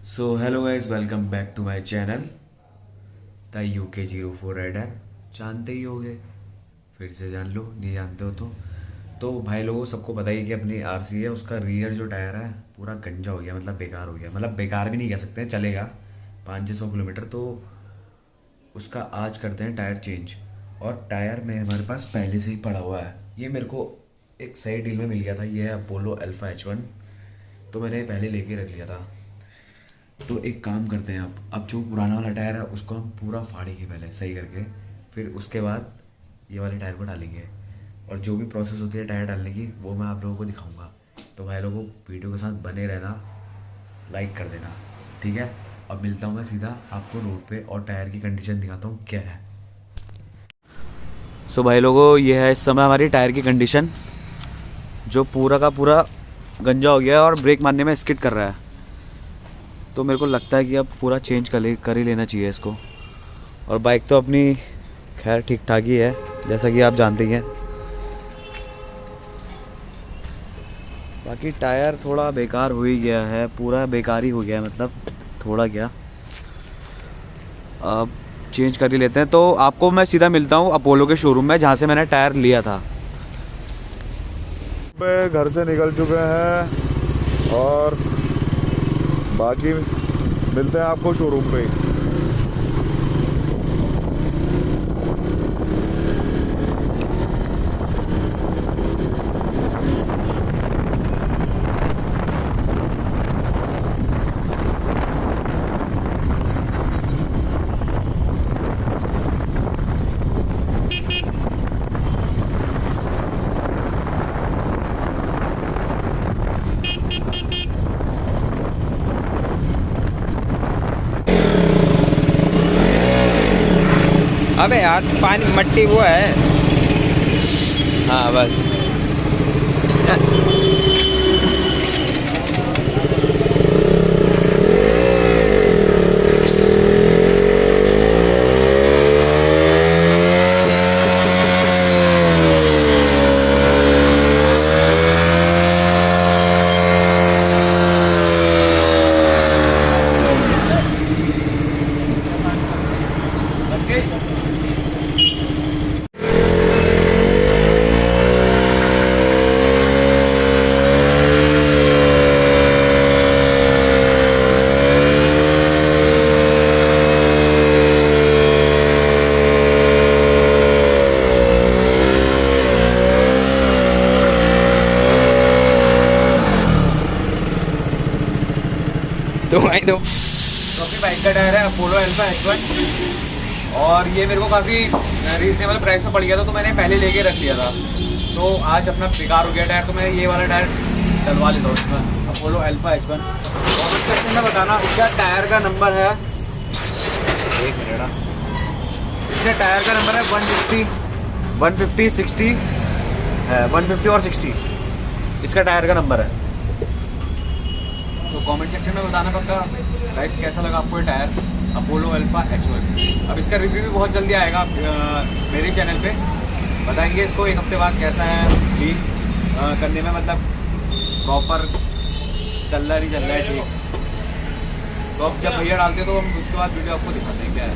So hello guys, welcome back to my channel the UK04 rider. जानते ही होगे, फिर से जान लो, नहीं जानते हो तो भाई लोगों सबको पता ही कि अपनी RC है, उसका रियर जो टायर है पूरा गंजा हो गया, मतलब बेकार हो गया। मतलब बेकार भी नहीं कह सकते हैं, चलेगा 500-600 किलोमीटर। तो उसका आज करते हैं टायर चेंज। और टायर में हमारे पास पहले से ही पड़ा हुआ है, ये मेरे को एक सही डील में मिल गया था। ये है अपोलो अल्फ़ा H1, तो मैंने पहले लेके रख लिया था। तो एक काम करते हैं, अब जो पुराना वाला टायर है उसको हम पूरा फाड़ेंगे पहले सही करके, फिर उसके बाद ये वाले टायर को डालेंगे। और जो भी प्रोसेस होती है टायर डालने की वो मैं आप लोगों को दिखाऊंगा। तो भाई लोगों वीडियो के साथ बने रहना, लाइक कर देना, ठीक है। अब मिलता हूँ मैं सीधा आपको रोड पे और टायर की कंडीशन दिखाता हूँ क्या है। सो भाई लोगों, ये है इस समय हमारी टायर की कंडीशन, जो पूरा का पूरा गंजा हो गया है और ब्रेक मारने में स्किड कर रहा है। तो मेरे को लगता है कि अब पूरा चेंज कर ही लेना चाहिए इसको। और बाइक तो अपनी खैर ठीक ठाक ही है, जैसा कि आप जानते ही हैं। बाकी टायर थोड़ा बेकार हो ही गया है, पूरा बेकार ही हो गया है, मतलब थोड़ा क्या, अब चेंज कर ही लेते हैं। तो आपको मैं सीधा मिलता हूँ अपोलो के शोरूम में, जहाँ से मैंने टायर लिया था। घर से निकल चुके हैं और बाकी मिलते हैं आपको शोरूम पे। अबे यार पानी मट्टी वो है। हाँ बस। तो अपनी बाइक का टायर है अपोलो अल्फा H1, और ये मेरे को काफ़ी रीजनेबल प्राइस में पड़ गया था, तो मैंने पहले लेके रख लिया था। तो आज अपना बेकार हो गया टायर, तो मैं ये वाला टायर डलवा लेता हूँ इसमें, Apollo alpha H1। Comment section में बताना इसका टायर का नंबर है, एक मिनट, इसका टायर का नंबर है 150 60 है, 150 और 60 इसका टायर का नंबर है। तो कमेंट सेक्शन में बताना पक्का गाइस कैसा लगा आपको ये टायर अपोलो अल्फा H1। अब इसका रिव्यू भी बहुत जल्दी आएगा मेरे चैनल पे, बताएंगे इसको एक हफ्ते बाद कैसा है क्लीन करने में, मतलब प्रॉपर चल रहा है नहीं चल रहा है ठीक। तो अब जब भैया डालते तो हम उसके बाद वीडियो आपको दिखाते हैं क्या है।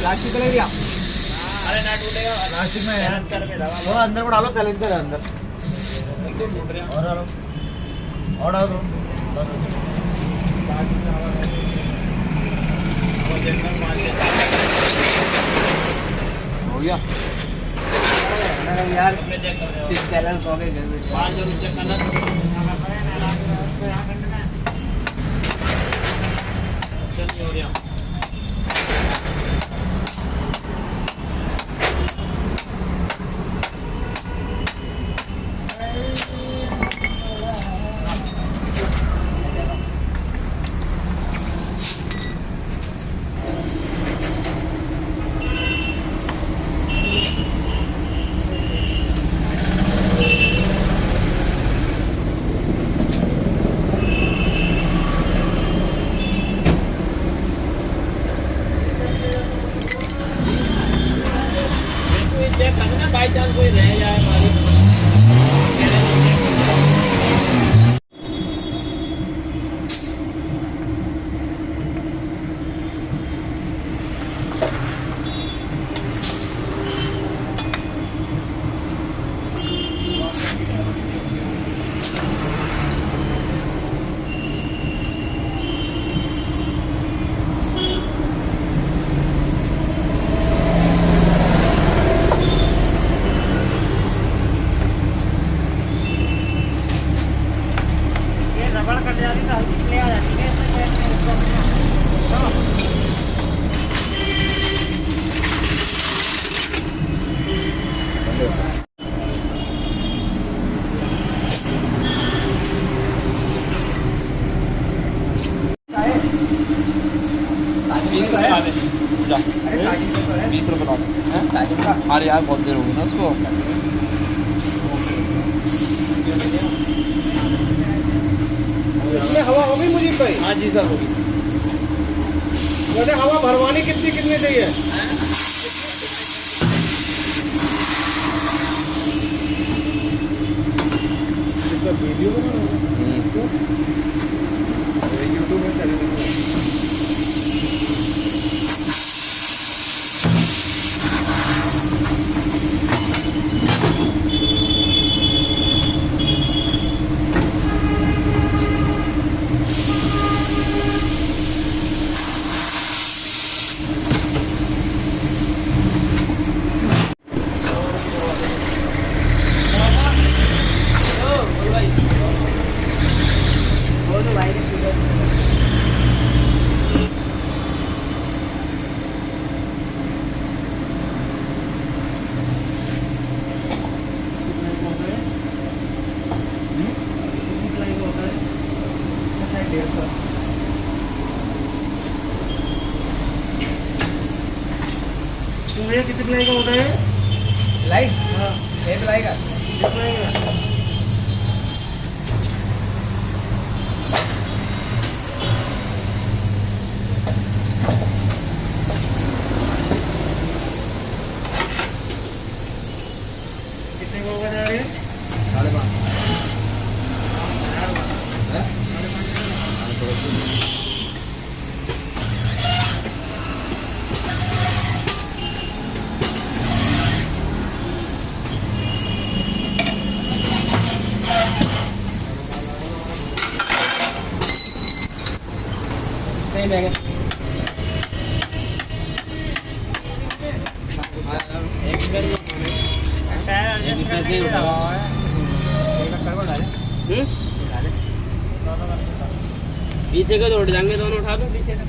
प्लास्टिक लिया, अरे ना टूटेगा, प्लास्टिक में है, थोड़ा अंदर को डालो, साइलेंसर है अंदर, और डालो, और डालो, हो गया यार, बैलेंस हो गया। अरे यार बहुत देर होगी ना उसको। इसमें हवा होगी मुझे भाई? हाँ जी सर होगी। वैसे हवा भरवानी कितनी चाहिए? वीडियो यूट्यूब में चलेगा। भैया कितने प्लाई का होता है? लाइट एक लाइट का कितना है? कितने का होगा जा रहे हैं? 5.5 सही बैग पीछे के तो उठ जाएंगे दोनों, उठा दो पीछे का।